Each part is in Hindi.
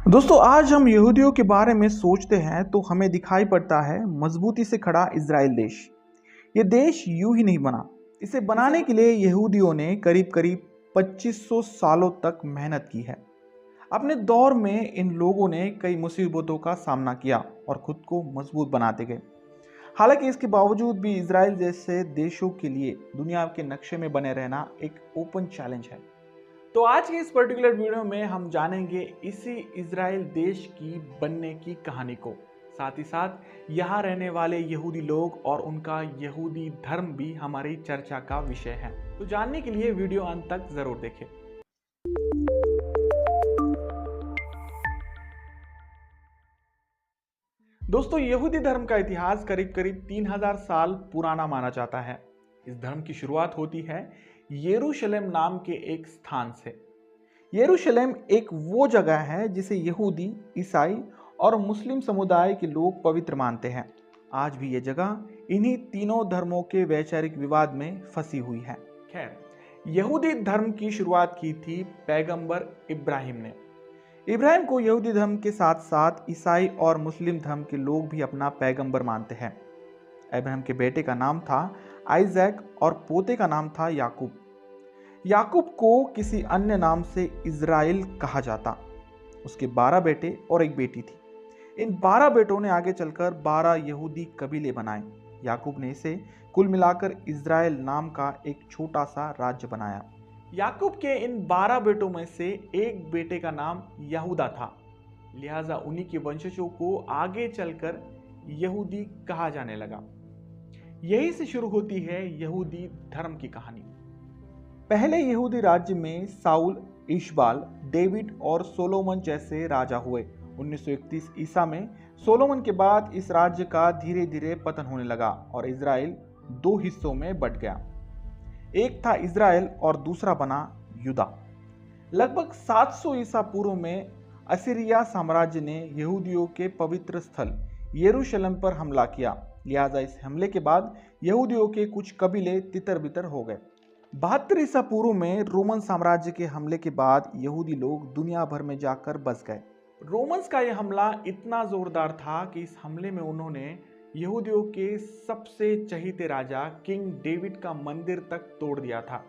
दोस्तों आज हम यहूदियों के बारे में सोचते हैं तो हमें दिखाई पड़ता है मजबूती से खड़ा इजराइल देश। ये देश यूं ही नहीं बना। इसे बनाने के लिए यहूदियों ने करीब करीब 2500 सालों तक मेहनत की है। अपने दौर में इन लोगों ने कई मुसीबतों का सामना किया और खुद को मजबूत बनाते गए। हालांकि इसके बावजूद भी इजराइल जैसे देशों के लिए दुनिया के नक्शे में बने रहना एक ओपन चैलेंज है। तो आज के इस पर्टिकुलर वीडियो में हम जानेंगे इसी इजराइल देश की बनने की कहानी को। साथ ही साथ यहाँ रहने वाले यहूदी लोग और उनका यहूदी धर्म भी हमारी चर्चा का विषय है। तो जानने के लिए वीडियो अंत तक जरूर देखें। दोस्तों यहूदी धर्म का इतिहास करीब करीब 3000 साल पुराना माना जाता है। इस धर्म की शुरुआत होती है यरूशलेम नाम के एक स्थान से। यरूशलेम एक वो जगह है जिसे यहूदी, ईसाई और मुस्लिम समुदाय के लोग पवित्र मानते हैं। आज भी ये जगह इन्हीं तीनों धर्मों के वैचारिक विवाद में फंसी हुई है। खैर, यहूदी धर्म की शुरुआत की थी पैगंबर इब्राहिम ने। इब्राहिम को यहूदी धर्म के साथ साथ ईसाई और मुस्लिम धर्म के लोग भी अपना पैगंबर मानते हैं। इब्राहिम के बेटे का नाम था आइजैक और पोते का नाम था याकूब। याकूब को किसी अन्य नाम से इज़राइल कहा जाता। उसके 12 बेटे और एक बेटी थी। इन 12 बेटों ने आगे चलकर 12 यहूदी कबीले बनाए। याकूब ने इसे कुल मिलाकर इज़राइल नाम का एक छोटा सा राज्य बनाया। याकूब के इन 12 बेटों में से एक बेटे का नाम यहूदा था, लिहाजा उन्हीं के वंशजों को आगे चलकर यहूदी कहा जाने लगा। यही से शुरू होती है यहूदी धर्म की कहानी। पहले यहूदी राज्य में साउल, इशबाल, डेविड और सोलोमन जैसे राजा हुए। 1931 ईसा में सोलोमन के बाद इस राज्य का धीरे धीरे पतन होने लगा और इजराइल दो हिस्सों में बंट गया। एक था इजराइल और दूसरा बना यूदा। लगभग 700 ईसा पूर्व में असीरिया साम्राज्य ने यहूदियों के पवित्र स्थल यरूशलेम पर हमला किया। लिहाजा इस हमले के बाद यहूदियों के कुछ कबीले तितर बितर हो गए। 72 ईसा पूर्व में रोमन साम्राज्य के हमले के बाद यहूदी लोग दुनिया भर में जाकर बस गए। रोमन्स का यह हमला इतना जोरदार था कि इस हमले में उन्होंने यहूदियों के सबसे चहीते राजा किंग डेविड का मंदिर तक तोड़ दिया था।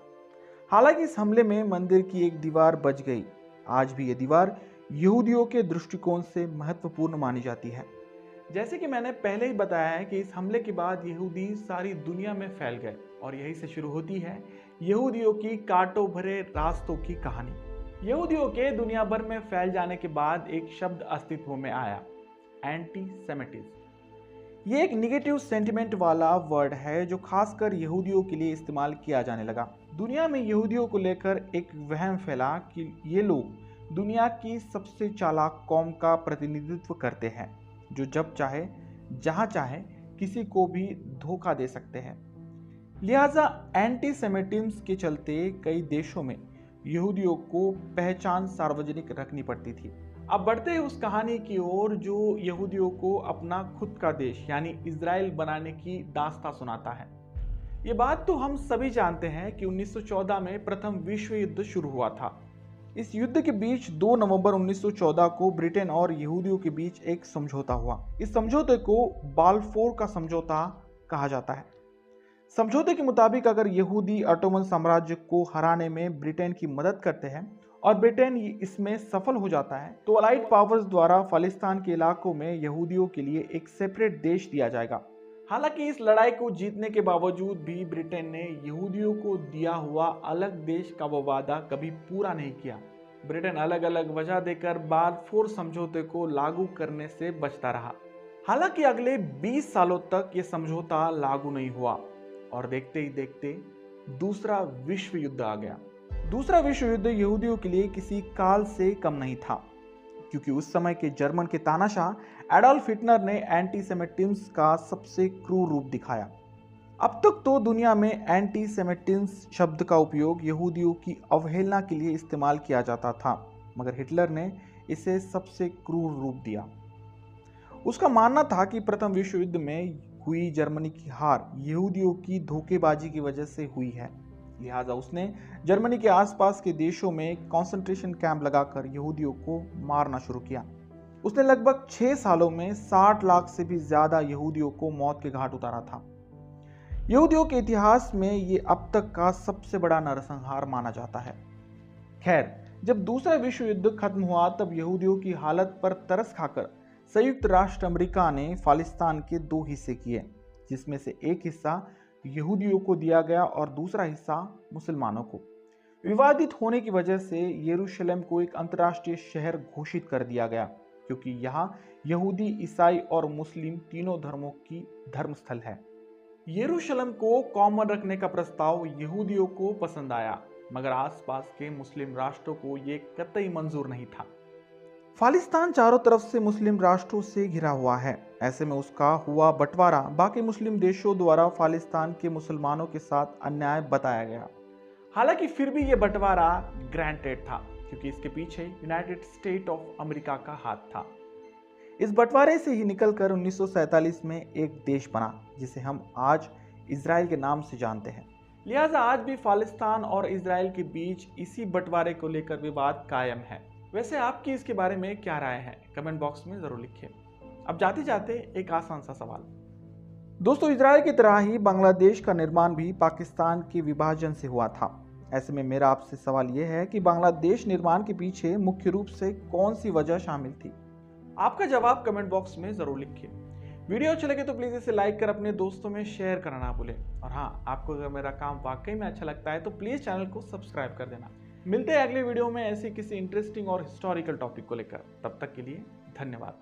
हालांकि इस हमले में मंदिर की एक दीवार बच गई। आज भी यह दीवार यहूदियों के दृष्टिकोण से महत्वपूर्ण मानी जाती है। जैसे कि मैंने पहले ही बताया है कि इस हमले के बाद यहूदी सारी दुनिया में फैल गए और यही से शुरू होती है यहूदियों की कांटों भरे रास्तों की कहानी। यहूदियों के दुनिया भर में फैल जाने के बाद एक शब्द अस्तित्व में आया, एंटीसेमिटिज्म। ये एक निगेटिव सेंटिमेंट वाला वर्ड है जो खासकर यहूदियों के लिए इस्तेमाल किया जाने लगा। दुनिया में यहूदियों को लेकर एक वहम फैला कि ये लोग दुनिया की सबसे चालाक कौम का प्रतिनिधित्व करते हैं, जो जब चाहे जहां चाहे किसी को भी धोखा दे सकते हैं। लिहाजा एंटीसेमिटिज्म के चलते कई देशों में यहूदियों को पहचान सार्वजनिक रखनी पड़ती थी। अब बढ़ते हैं उस कहानी की ओर जो यहूदियों को अपना खुद का देश यानी इजराइल बनाने की दास्तां सुनाता है। ये बात तो हम सभी जानते हैं कि 1914 में प्रथम विश्व युद्ध शुरू हुआ था। इस युद्ध के बीच 2 नवंबर 1914 को ब्रिटेन और यहूदियों के बीच एक समझौता हुआ। इस समझौते को बाल्फोर का समझौता कहा जाता है। समझौते के मुताबिक अगर यहूदी ऑटोमन साम्राज्य को हराने में ब्रिटेन की मदद करते हैं और ब्रिटेन इसमें सफल हो जाता है तो अलाइड पावर्स द्वारा फालिस्तान के इलाकों में यहूदियों के लिए एक सेपरेट देश दिया जाएगा। हालांकि इस लड़ाई को जीतने के बावजूद भी ब्रिटेन ने यहूदियों को दिया हुआ अलग देश का वो वादा कभी पूरा नहीं किया। ब्रिटेन अलग अलग वजह देकर बाल्फोर समझौते को लागू करने से बचता रहा। हालांकि अगले 20 सालों तक ये समझौता लागू नहीं हुआ और देखते ही देखते दूसरा विश्व युद्ध आ गया। दूसरा विश्व युद्ध यहूदियों के लिए किसी काल से कम नहीं था, क्योंकि उस समय के जर्मन के तानाशाह एडोल्फ हिटलर ने एंटीसेमिटिज्म का सबसे क्रूर रूप दिखाया। अब तक तो दुनिया में एंटीसेमिटिज्म शब्द का उपयोग यहूदियों की अवहेलना के लिए इस्तेमाल किया जाता था, मगर हिटलर ने इसे सबसे क्रूर रूप दिया। उसका मानना था कि प्रथम विश्व युद्ध में हुई जर्मनी की हार यहूदियों की धोखेबाजी की वजह से हुई है। लिहाजा उसने जर्मनी के आसपास के देशों में कंसंट्रेशन कैंप लगाकर यहूदियों को मारना शुरू किया। उसने लगभग 6 सालों में 60 लाख से भी ज्यादा यहूदियों को मौत के घाट उतारा था। यहूदियों के इतिहास में ये अब तक का सबसे बड़ा नरसंहार माना जाता है। खैर, जब दूसरा विश्व युद्ध खत्म हुआ तब यहूदियों की हालत पर तरस खाकर संयुक्त राष्ट्र अमेरिका ने फालिस्तान के 2 हिस्से किए, जिसमें से एक हिस्सा यहूदियों को दिया गया और दूसरा हिस्सा मुसलमानों को। विवादित होने की वजह से यरूशलेम को एक अंतर्राष्ट्रीय शहर घोषित कर दिया गया, क्योंकि यहाँ यहूदी, ईसाई और मुस्लिम तीनों धर्मों की धर्मस्थल है। यरूशलेम को कॉमन रखने का प्रस्ताव यहूदियों को पसंद आया, मगर आसपास के मुस्लिम राष्ट्रों को ये कतई मंजूर नहीं था। फालिस्तान चारों तरफ से मुस्लिम राष्ट्रों से घिरा हुआ है। ऐसे में उसका हुआ बंटवारा बाकी मुस्लिम देशों द्वारा फालिस्तान के मुसलमानों के साथ अन्याय बताया गया। हालांकि फिर भी यह बंटवारा ग्रांटेड था, क्योंकि इसके पीछे यूनाइटेड स्टेट ऑफ अमेरिका का हाथ था। इस बंटवारे से ही निकलकर 1947 में एक देश बना, जिसे हम आज इजराइल के नाम से जानते हैं। लिहाजा आज भी फालिस्तान और इजराइल के बीच इसी बंटवारे को लेकर विवाद कायम है। वैसे आपकी इसके बारे में क्या राय है, कमेंट बॉक्स में जरूर लिखिए। अब जाते जाते एक आसान सा सवाल। दोस्तों, इजराइल की तरह ही बांग्लादेश का निर्माण भी पाकिस्तान के विभाजन से हुआ था। ऐसे में मेरा आपसे सवाल यह है कि बांग्लादेश निर्माण के पीछे मुख्य रूप से कौन सी वजह शामिल थी? आपका जवाब कमेंट बॉक्स में जरूर लिखिए। वीडियो अच्छे लगे तो प्लीज इसे लाइक कर अपने दोस्तों में शेयर करना ना भूलें। और हाँ, आपको अगर मेरा काम वाकई में अच्छा लगता है तो प्लीज चैनल को सब्सक्राइब कर देना। मिलते हैं अगले वीडियो में ऐसे किसी इंटरेस्टिंग और हिस्टोरिकल टॉपिक को लेकर। तब तक के लिए धन्यवाद।